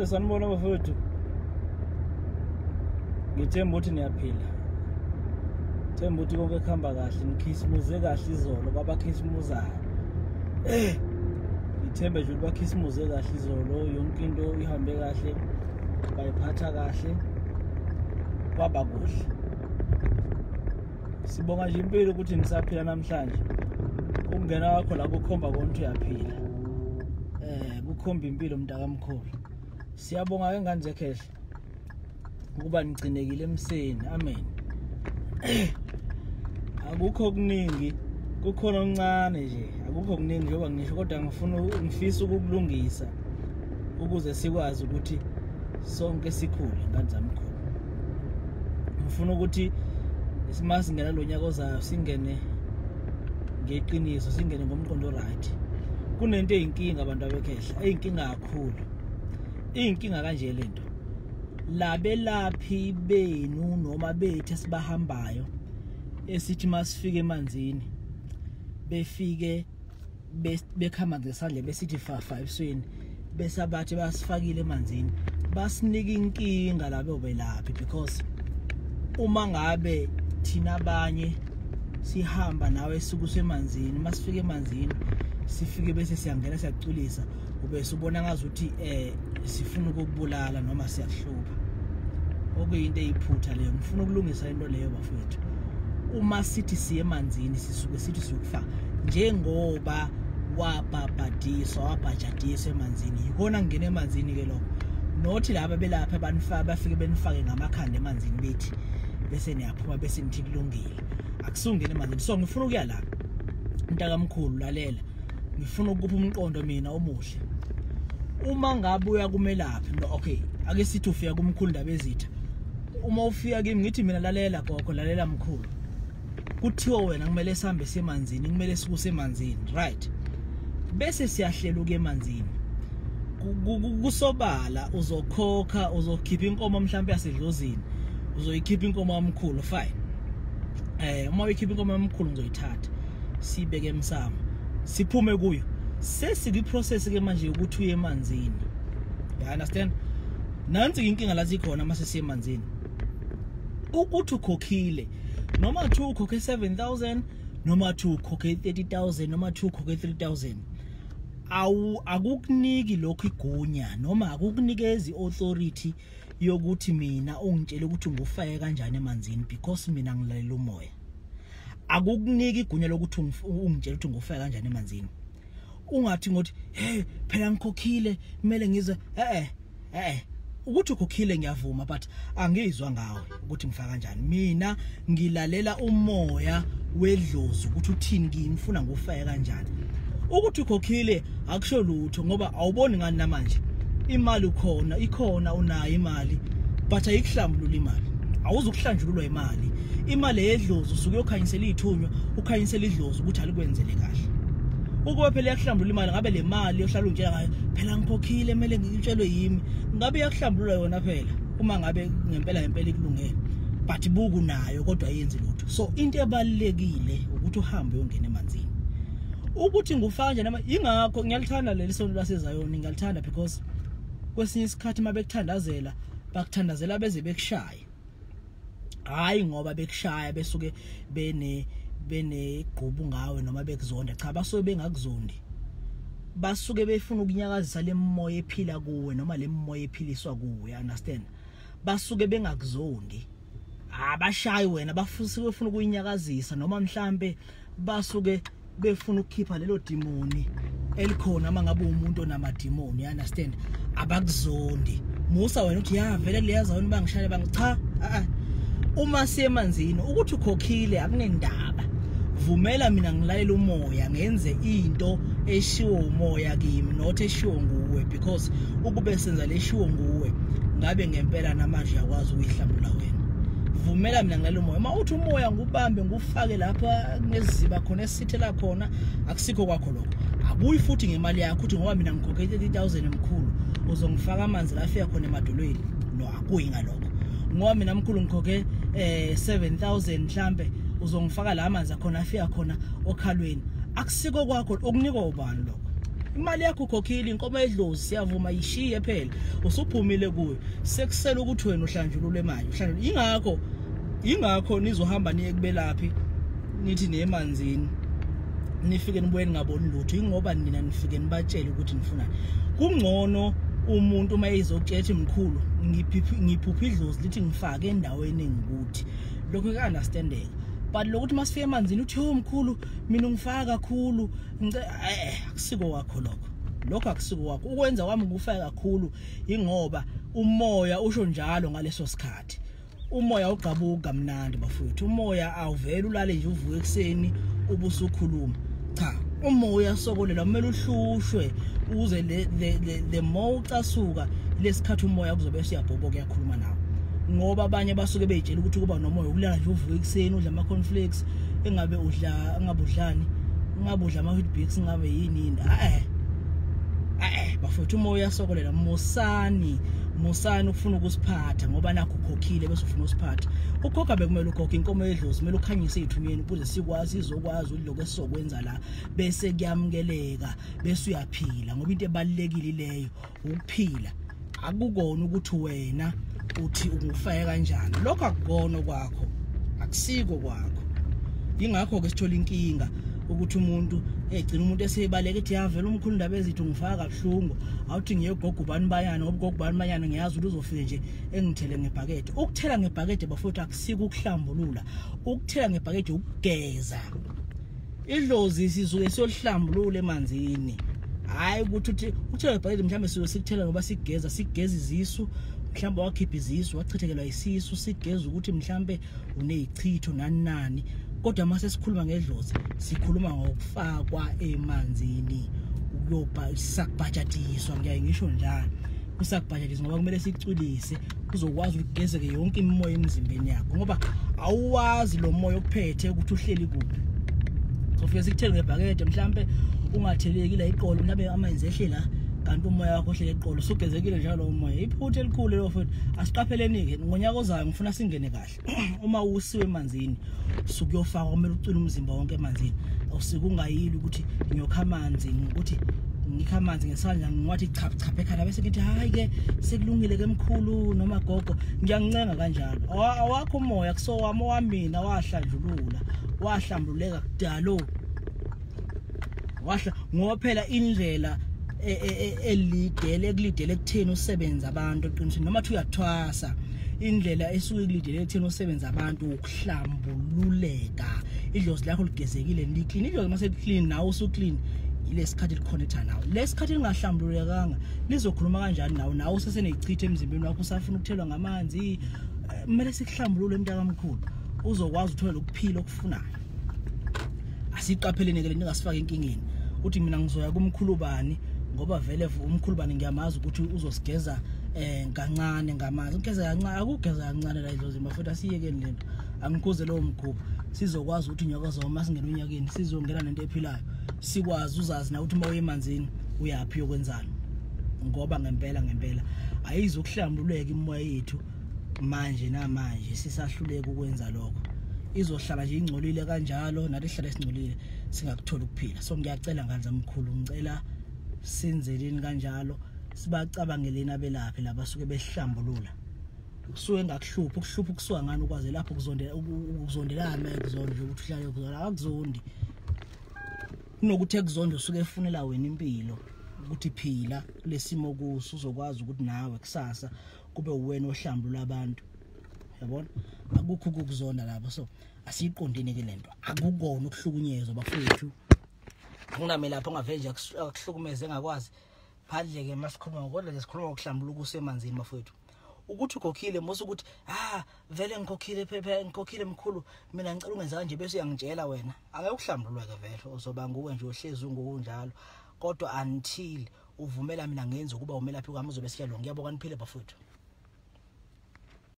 Sanibona bafowethu. Ngithemba ukuthi niyaphila. Themba ukuthi konke kuhamba kahle, nikhisimuze kahle izolo kwabakhisimuzayo. Ngithemba nje ukuthi bakhisimuze kahle izolo, yonke into ihambe kahle, bayiphatha kahle, kwaba kuhle. Sibonga nje impilo ukuthi nisaphila namhlanje. Ukungena wakho la kukhomba konke uyaphila. Kukhomba impilo mntaka Mkhulu. Siyabonga ke ngani zekhehle ukuba nigcinekile emseni. Amen. Akukho okuningi, kukhona okuncane nje, akukho okuningi njengoba ngisho, kodwa ngifisa ukukulungisa ukuze sikwazi ukuthi sonke sikhule ngani zamkhulu. Ngifuna ukuthi simasingena lo nyaka ozayo singene ngeqiniso, singene ngomqondo right. Kunento eyinkinga abantu abekhehla, eyinkinga kakhulu. Inkinga kanje lento. Labelaphi benu noma bethu sibahambayo esithi masifike emanzini befike bekhama ngesandle besithi fafa ebusweni bese abathi basifakile emanzini basinika inkinga labo belaphi, because uma ngabe thina abanye sihamba nawe esuku semanzini, masifike emanzini sifike bese siyangena siyaculisa, ubese ubona ngazuthi sifuna ukubulala noma siyahlupha. Okuyinto eyiphutha leyo. Ngifuna ukulungisa into leyo bafowethu. Uma sithi siye emanzini sisuke sithi siyokufaka njengoba wabhabhadiswa wabhajadiswa emanzini, yikona ngene emanzini ke lokho. Nothi laba belapha abanifaka bafike benifake ngamakhanda emanzini bethi bese niyaphuma bese nithi kulungile. Akusungene emanzini. So ngifuna ukuya la mntaka Mkhulu, lalela. Ngifuna ukupha umqondo mina omuhle. Uma ngabe uya kumelaphi, no, okay, ake sithi ufika kuMkhulu Ndabezitha. Uma ufika kimi ngithi mina lalela gogo, lalela Mkhulu. Kuthiwa wena kumele sihambe semanzini, kumele sikuse emanzini, right? Bese siyahlela ukuya emanzini. Kusobala uzokhokha, uzokhipha inkomo mhlawumbe yasedlozini, uzoyikhipha inkomo kaMkhulu, fine. Uma uyikhipha inkomo kaMkhulu ngizoyithatha sibeke emsamo, siphume kuyo. Sesike process ke manje ukuthi uye emanzini. You understand? Nansi inkinga la zikhona mase siye emanzini. Ukuthi ukhokhile noma thu ukhokhe 7,000 noma thu ukhokhe 30,000 noma thu ukhokhe 3,000, akukuniki lokho igunya noma akukunikezi authority yokuthi mina ungitshela ukuthi ngufake kanjani emanzini, because mina ngilalela umoya. Akukuniki igunya lokuthi ungitshela ukuthi ngufake kanjani emanzini. Ungathi ngothi hey phela ngikhokhile kumele ngize ukuthi ukhokhile ngiyavuma, but angizwa ngawe ukuthi ngifaka kanjani. Mina ngilalela umoya wedlozi ukuthi uthini ngifuna ngufake kanjani. Ukuthi ukhokhile akusho lutho ngoba awuboni ngani namanje imali ukhona, ikhona unayo imali, but ayikuhlambulula imali. Awuzukuhlanjululwa imali. Imali yedlozi usuke ukhanyisela ithunywa, ukhanyisela idlozi ukuthi alikwenzele kahle. Ukube phela yakuhlambulula imali, ngabe le mali yohlala unjela ngayo phela ngikhokhile kumele ngitshelwe yimi, ngabe yakuhlambulula yona phela uma ngabe ngempela ikulungele, but buku nayo kodwa ayenzi lutho. So into ebalekile ukuthi uhambe uyongena emanzini. Ukuthi ngufaka nje nama ingakho ngiyalithanda leli sonto laseZayoni, ngiyalithanda because kwesinye isikhathi mabekuthandazela bakuthandazela beze bekushaye. Hayi ngoba bekushaya besuke bene gqubu ngawe noma bekuzonda, cha basuke bengakuzondi. Basuke befuna ukunyakazisa lemoya ephila kuwe noma lemoya ephiliswa kuwe, understand? Basuke bengakuzondi. Abashayi wena bafuna ukuyinyakazisa noma mhlambe basuke befuna ukukhipha lelo demoni elikhona mangabe umuntu onamademoni, understand? Abakuzondi. Musa wena uthi ya vele leyazawona bangishaya bangicha. Uma siyemanzini ukuthi ukhokhile akunendaba. Vumela mina ngilalela umoya, ngenze into eshiwo umoya kimi not eshiwo nguwe, because ukube senza leshiwo nguwe ngabe ngempela namanje yakwazi ukuyihlambula wena. Vumela mina ngilalela umoya. Uma uthi umoya ngubambe ngufake lapha ngeziba khona esithela khona, akusikho kwakho lokho. Abuyi futhi ngemali yakho uthi ngoba mina ngikhokhe 30,000 Mkhulu uzongifaka amanzi la afika khona emadolweni. No, akuyi ngalokho. Ngoba mina Mkhulu ngikhokhe 7,000 mhlambe uzongifaka la amanzi akhona afika khona okhalweni. Akusiko kwakho, okunikwa ubani lokho. imali yakho ukhokhile inkomo edlozi siyavuma yishiye phela usuphumile kuyo sekusela ukuthi wena uhlanjulule manje uhlanjulule ingakho nizohamba niye kubelaphi nithi nemanzini nifike nibuye ningaboni lutho ingoba nina nifike nibatshele ukuthi nifunani kungcono umuntu mayizokutshela Mkhulu ngiphupha idlozi lithi ngifake endaweni engikuthi lokho ke understandeka but lokuthi masifike emanzini uthi Mkhulu mina ngifaka kakhulu akusiko wakho lokho akusiko wakho ukwenza kwami ngufaka kakhulu ingoba umoya usho njalo ngaleso sikhathi umoya ugabuka mnandi bafowethu umoya awuvela ulale nje uvuke ekseni ubusukhuluma cha umoya sokolela kumele uhlushwe uze le mawucasuka lesikhathi umoya kuzobe siyabhoboka yakhuluma nawe ngoba abanye basuke bejela ukuthi kuba nomoya ukulala nje uvuke ekseni udla ama cornflakes engabe udlani ngabe udla ama Weetabix ngabe yini bafowethu umoya sokolela musani ufuna ukusiphatha ngoba nakho ukhokhile bese ufuna usiphatha ukhokha bekumele ukhokhe inkomo edlozi kumele ukhanyise ithumeni ukuze sikwazi izokwazi udloko esizokwenza la bese kuyamukeleka bese uyaphila ngoba into ebalekile leyo ukuphila akukona ukuthi wena uthi ungufaya kanjani lokho akukona kwakho akusiko kwakho ingakho ke sithola inkinga ukuthi umuntu egcina umuntu esebaleka ethi yavela Mkhulu Ndabezitha ngifaka kabuhlungu awuthi ngiyegogo ubani bayana ngoba gogo ubani bayana ngiyazi ukuthi uzofika nje engithele ngebhakede ukuthela ngebhakede bafowethu akusiko ukuhlambulula ukuthela ngebhakede ukugeza idlozi sizuke siyolihlambulula emanzini hayi ukuthi uthela ngebhakede mhlambe sikuthela ngoba sigeza izisu mhlambe wakhipha izisu wachithekelwa isisu sigeza ukuthi mhlambe unezichitho nani kodwa mase sikhuluma ngedlozi sikhuluma ngokufakwa emanzini sakubhajatiswa ngisho njalo kusakubhajatiswa ngoba kumele sicwilise kuzokwazi ukugezeke yonke imimoya emzimbeni yakho ngoba awuwazi lo moya ophethe ukuthi uhleli kuphi sofike sikuthele ngebhakede mhlambe ungatheleki la iqolo mhlambe amanzi ehlela kanti umoya wakho ohlele eqolo sugezekile njalo umoya iphuthe elikhulu lo futhi asiqapheleni ke ngonyaka ozayo ngifuna singene kahle uma usiwe emanzini sukuyofaka kumele ucwile umzimba wonke emanzini awusikungayili ukuthi ngiyokha amanzi ukuthi ngikha amanzi ngesandla ngiwathi chapha ekhaya bese ngithi hayi ke sekulungile ke Mkhulu noma gogo ngiyancenga kanjalo awakho umoya kusowami owamina wahlambululeka kudalo ngoba phela indlela elidele ekutheni usebenza abantu eqinisweni nomathi uyathwasa indlela esuke kulidele ekutheni usebenza abantu ukuhlambululeka idlozi lakho ligezekile liclean idlozi mase clean nawe usuclean ilesikhathi likhonetha nawe lesikhathi lingahlambululekanga lizokhuluma kanjani nawe usesenezichithe emzimbeni wakho usafuna ukuthelwa ngamanzi kumele sikuhlambulule mntaka Mkhulu uzokwazi uthola ukuphila okufunayo asiqaphelene ke ningasifaka enkingeni uthi mina ngizoya kumkhulu bani ngoba vele umkhulu bani ngiyamazi ukuthi uzosigeza kancane ngamanzi ugeza kancane akugeza kancane la idlozi mafutha asiyekeni lento angikuze lo mkhuba sizokwazi ukuthi inyoko zoma singena unyakeni sizongena nento ephilayo sikwazi uzazi na ukuthi uma uyemanzini uyapi yokwenzana ngoba ngempela ayizokuhlambululeka imoya yethu manje namanje sisahluleka ukwenza lokho izohlala nje ingcolile kanjalo nathi sihlala esingcolile singakuthola ukuphila so ngiyacela nganza Mkhulu ngicela senzeleni kanjalo sibacabangeleni abelaphi laba suke behlambulula kusuke ngakuhlupha ukusuka ngani ukwaze lapho ukuzondelana ekuzonde ukuthi uhlale ukuzona akuzondi kunokuthi ekuzonde usuke efunela wena impilo ukuthi phila lesimo kuso uzokwazi ukuthi nawe kusasa kube uwena ohlambulula abantu yabona akukho ukuzonda lapho so asiyiqondene ke lento akukona ukuhlukunyezwa bafowethu kunamela lapho ngaveje akuhlukumeze engakwazi phandle ke masikhuluma ngokodwa nje sikhuluma ngokuhlambulula kusemanzini bafowethu ukuthi ukhokhile mose ukuthi vele ngikhokhile phepha ngikhokhile Mkhulu mina ngicela ungenza kanje bese uyangitshela wena angeke uhlambululwe ke vele uzoba nguwe nje ohlezi ungokunjalo kodwa until uvumela mina ngenze kuba umelaphi kwami uzobe siyalo ngiyabonga niphile bafowethu.